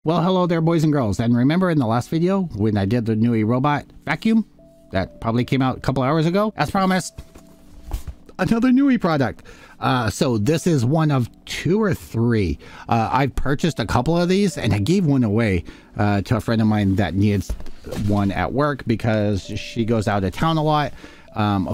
Well, hello there, boys and girls. And remember in the last video when I did the Nui robot vacuum that probably came out a couple hours ago? As promised, another Nui product. So this is one of 2 or 3. I've purchased a couple of these and I gave one away to a friend of mine that needs one at work because she goes out of town a lot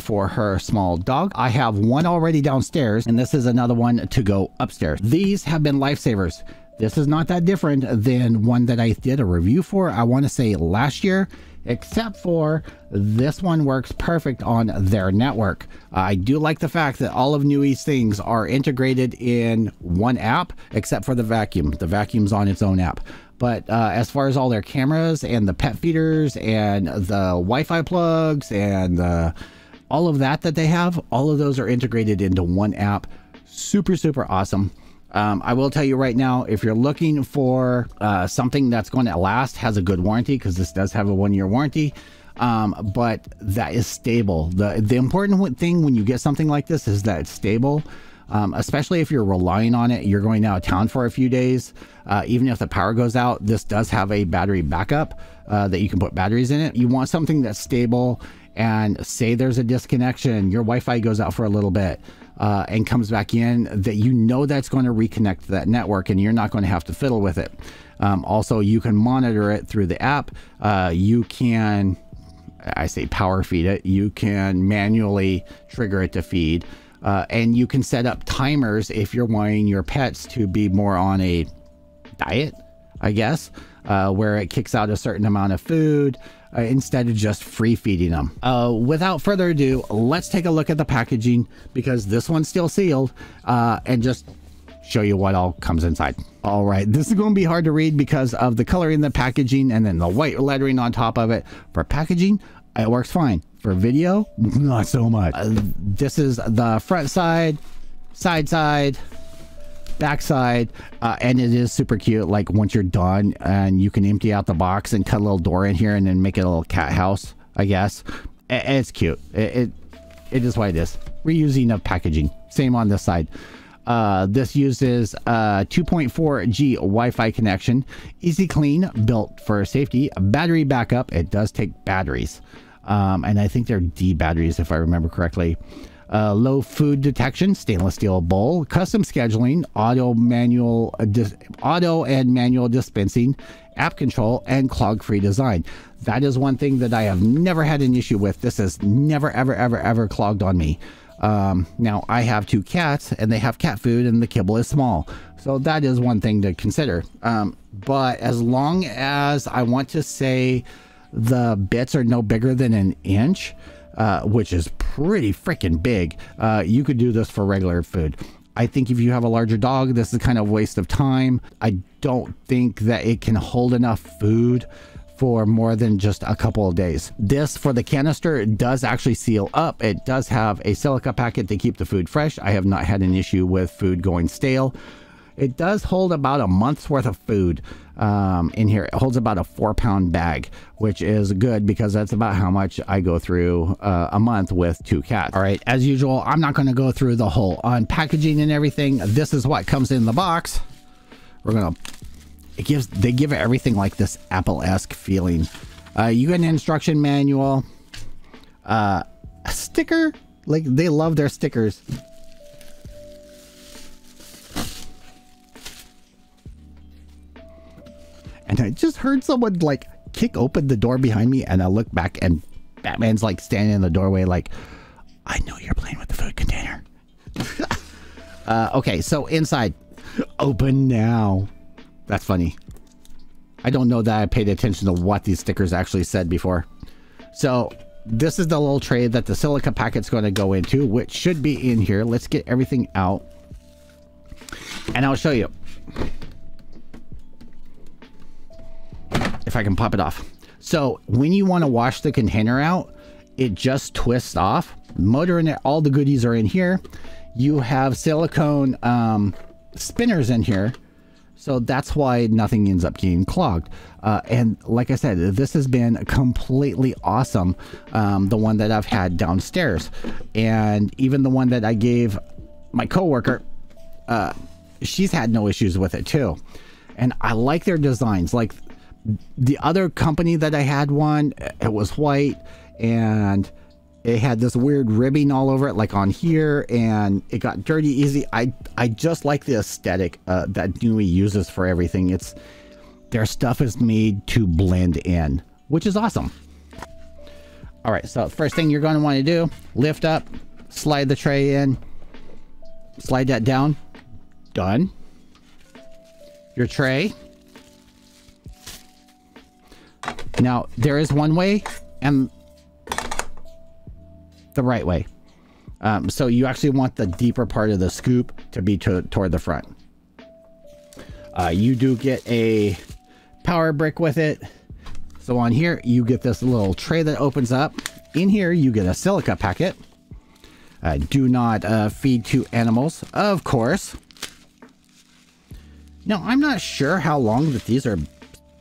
for her small dog. I have one already downstairs and this is another one to go upstairs. These have been lifesavers. This is not that different than one that I did a review for, I want to say last year, except for this one works perfect on their network. I do like the fact that all of Nui's things are integrated in one app, except for the vacuum. The vacuum's on its own app. But as far as all their cameras and the pet feeders and the Wi-Fi plugs and all of that they have, all of those are integrated into one app. Super, super awesome. I will tell you right now, if you're looking for something that's going to last, has a good warranty, because this does have a 1-year warranty, but that is stable. The important thing when you get something like this is that it's stable, especially if you're relying on it. You're going out of town for a few days. Even if the power goes out, this does have a battery backup that you can put batteries in it. You want something that's stable, and say there's a disconnection, your Wi-Fi goes out for a little bit. And comes back in, that you know that's going to reconnect to that network and you're not going to have to fiddle with it. Also, you can monitor it through the app. You can, I say power feed it, you can manually trigger it to feed. And you can set up timers if you're wanting your pets to be more on a diet, I guess, where it kicks out a certain amount of food instead of just free feeding them. Without further ado, let's take a look at the packaging, because this one's still sealed, and just show you what all comes inside. All right, this is going to be hard to read because of the color in the packaging and then the white lettering on top of it. For packaging, it works fine. For video, not so much. This is the front side, side, back side, and it is super cute. Like once you're done and you can empty out the box and cut a little door in here and then make it a little cat house, I guess. It's cute. It is what it is. Reusing of packaging. Same on this side. This uses 2.4G Wi-Fi connection, easy clean, built for safety, battery backup. It does take batteries, and I think they're D batteries if I remember correctly. Low food detection, stainless steel bowl, custom scheduling, auto and manual dispensing, app control, and clog-free design. That is one thing that I have never had an issue with. This has never, ever clogged on me. Now, I have 2 cats, and they have cat food, and the kibble is small. So that is one thing to consider. But as long as I want to say the bits are no bigger than an inch, which is pretty freaking big, you could do this for regular food. I think if you have a larger dog, this is kind of a waste of time. I don't think that it can hold enough food for more than just a couple of days. This, for the canister, does actually seal up. It does have a silica packet to keep the food fresh. I have not had an issue with food going stale. It does hold about a month's worth of food in here. It holds about a 4-pound bag, which is good because that's about how much I go through a month with 2 cats. All right, as usual, I'm not going to go through the whole unpackaging and everything. This is what comes in the box. We're gonna. They give everything like this Apple-esque feeling. You get an instruction manual, a sticker. Like, they love their stickers. And I just heard someone like kick open the door behind me, and I look back and Batman's like standing in the doorway like, I know you're playing with the food container. Okay, so inside, open now. That's funny. I don't know that I paid attention to what these stickers actually said before. So this is the little tray that the silica packet's going to go into, which should be in here. Let's get everything out and I'll show you. If I can pop it off. So when you want to wash the container out, it just twists off. Motor in it, all the goodies are in here. You have silicone spinners in here. So that's why nothing ends up getting clogged. And like I said, this has been completely awesome. The one that I've had downstairs, and even the one that I gave my coworker, she's had no issues with it too. and I like their designs. Like the other company that I had one, it was white and it had this weird ribbing all over it, like on here, and it got dirty easy. I just like the aesthetic that NUI uses for everything. It's their stuff is made to blend in, which is awesome. All right, so first thing you're going to want to do, lift up, slide the tray in, slide that down. Done. Your tray. Now, there is one way and the right way. So you actually want the deeper part of the scoop to be toward the front. You do get a power brick with it. So on here, you get this little tray that opens up. In here, you get a silica packet. Do not feed to animals, of course. Now, I'm not sure how long that these are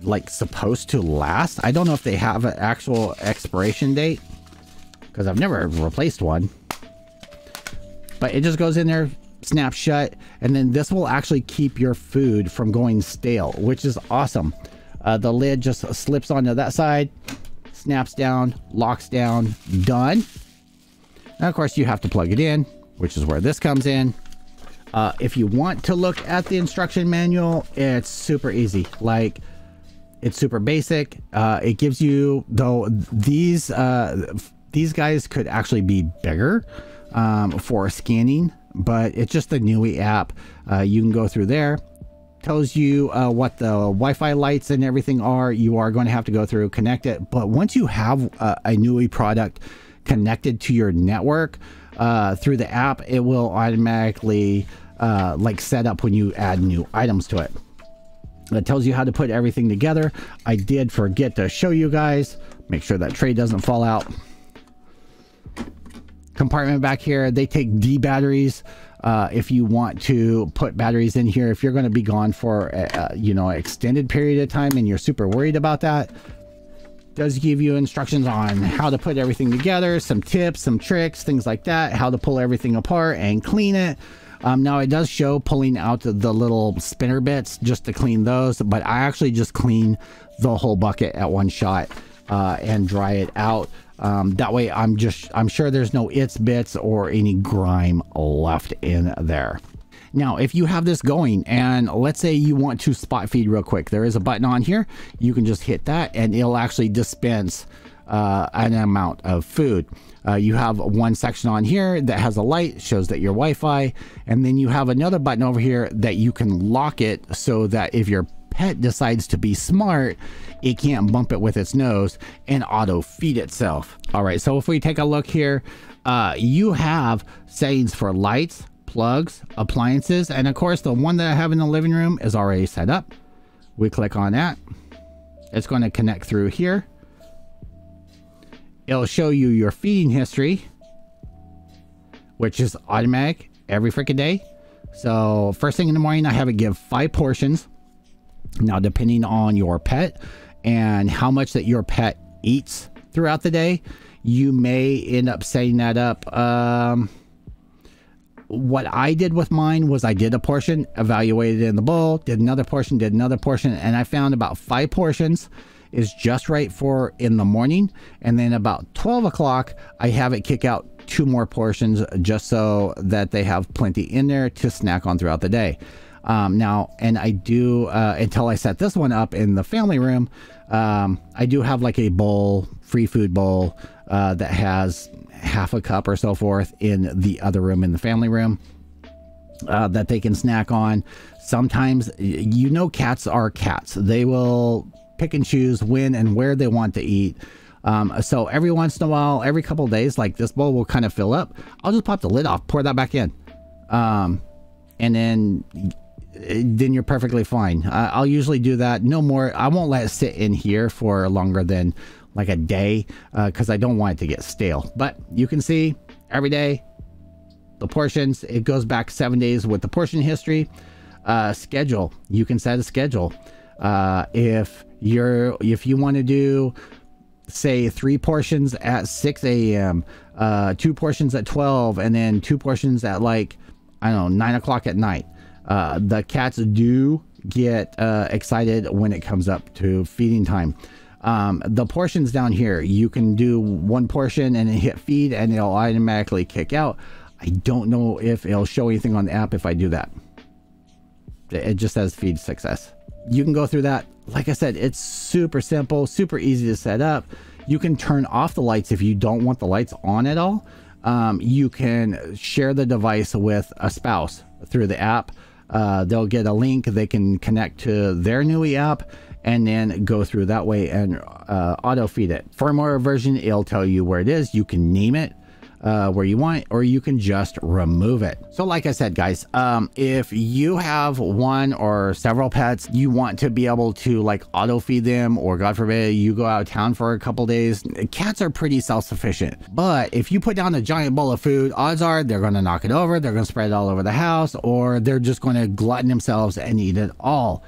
like supposed to last. I don't know if they have an actual expiration date, because I've never replaced one. But it just goes in there, snaps shut, and then this will actually keep your food from going stale, which is awesome. The lid just slips onto that side, snaps down, locks down, done. And of course you have to plug it in, which is where this comes in. If you want to look at the instruction manual, it's super easy. Like, it's super basic. It gives you, though, these guys could actually be bigger for scanning, but it's just the NUI app. You can go through there. Tells you what the Wi-Fi lights and everything are. You are going to have to go through, connect it. But once you have a NUI product connected to your network through the app, it will automatically like set up when you add new items to it. It tells you how to put everything together. I did forget to show you guys. Make sure that tray doesn't fall out. Compartment back here, they take D batteries. If you want to put batteries in here, if you're going to be gone for you know, an extended period of time and you're super worried about that, does give you instructions on how to put everything together, some tips, some tricks, things like that, how to pull everything apart and clean it. Now it does show pulling out the little spinner bits just to clean those, but I actually just clean the whole bucket at one shot and dry it out. That way I'm sure there's no its bits or any grime left in there. Now, if you have this going and let's say you want to spot feed real quick, there is a button on here. You can just hit that and it'll actually dispense an amount of food. You have one section on here that has a light, shows that you're Wi-Fi, and then you have another button over here that you can lock it so that if your pet decides to be smart, it can't bump it with its nose and auto feed itself. All right, so if we take a look here, you have settings for lights, plugs, appliances, and of course the one that I have in the living room is already set up. We click on that. It's going to connect through here. It'll show you your feeding history, which is automatic every freaking day. So first thing in the morning, I have it give 5 portions. Now, depending on your pet and how much that your pet eats throughout the day, you may end up setting that up. What I did with mine was I did a portion, evaluated it in the bowl, did another portion, and I found about 5 portions is just right for in the morning. And then about 12 o'clock, I have it kick out 2 more portions just so that they have plenty in there to snack on throughout the day. Now, and I do, until I set this one up in the family room, I do have like a bowl, free food bowl, that has half a cup or so forth in the other room, in the family room, that they can snack on. Sometimes, you know, cats are cats. They will pick and choose when and where they want to eat. So every once in a while, every couple of days, like this bowl will kind of fill up. I'll just pop the lid off, pour that back in. And then you're perfectly fine. I'll usually do that. No more. I won't let it sit in here for longer than like a day, because I don't want it to get stale. But you can see every day the portions, it goes back 7 days with the portion history. Schedule, you can set a schedule. If you want to do, say, 3 portions at 6 a.m., 2 portions at 12, and then 2 portions at, like, I don't know, 9 o'clock at night. The cats do get excited when it comes up to feeding time. The portions down here, you can do one portion and then hit feed and it'll automatically kick out. I don't know if it'll show anything on the app if I do that. It just says feed success. You can go through that. Like I said, it's super simple, super easy to set up. You can turn off the lights if you don't want the lights on at all. You can share the device with a spouse through the app. They'll get a link, they can connect to their Nui app and then go through that way and auto feed it. Firmware version, it'll tell you where it is. You can name it where you want, or you can just remove it. So like I said, guys, if you have one or several pets, you want to be able to like auto feed them, or God forbid you go out of town for a couple days. Cats are pretty self-sufficient, but if you put down a giant bowl of food, odds are they're going to knock it over, they're going to spread it all over the house, or they're just going to glutton themselves and eat it all.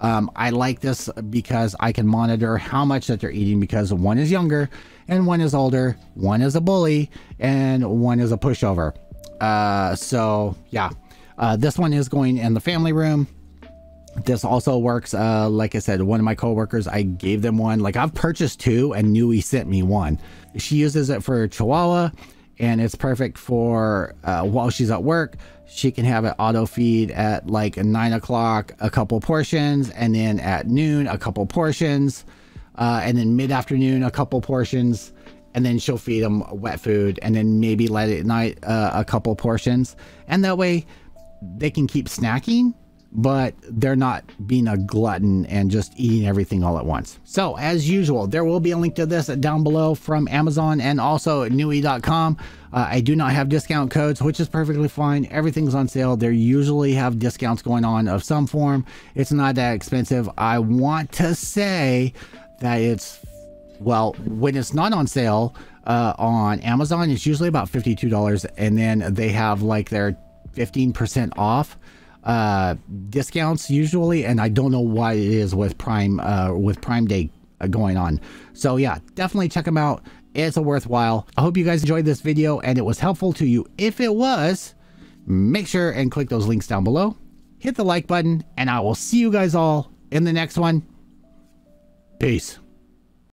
I like this because I can monitor how much that they're eating, because one is younger and one is older, one is a bully and one is a pushover. So yeah, this one is going in the family room. This also works. Like I said, one of my coworkers, I gave them one. Like, I've purchased two and Nui sent me one. She uses it for Chihuahua and it's perfect for while she's at work. She can have it auto feed at like 9 o'clock, a couple portions, and then at noon, a couple portions, and then mid-afternoon, a couple portions, and then she'll feed them wet food, and then maybe late at night, a couple portions. And that way they can keep snacking, but they're not being a glutton and just eating everything all at once. So as usual, there will be a link to this down below from Amazon and also Nui.com. I do not have discount codes, which is perfectly fine. Everything's on sale. They usually have discounts going on of some form. It's not that expensive. I want to say that it's, well, when it's not on sale on Amazon, it's usually about $52, and then they have like their 15% off discounts usually, and I don't know why it is with Prime Day going on. So yeah, definitely check them out. It's a worthwhile. I hope you guys enjoyed this video and it was helpful to you. If it was, make sure and click those links down below, hit the like button, and I will see you guys all in the next one. Peace.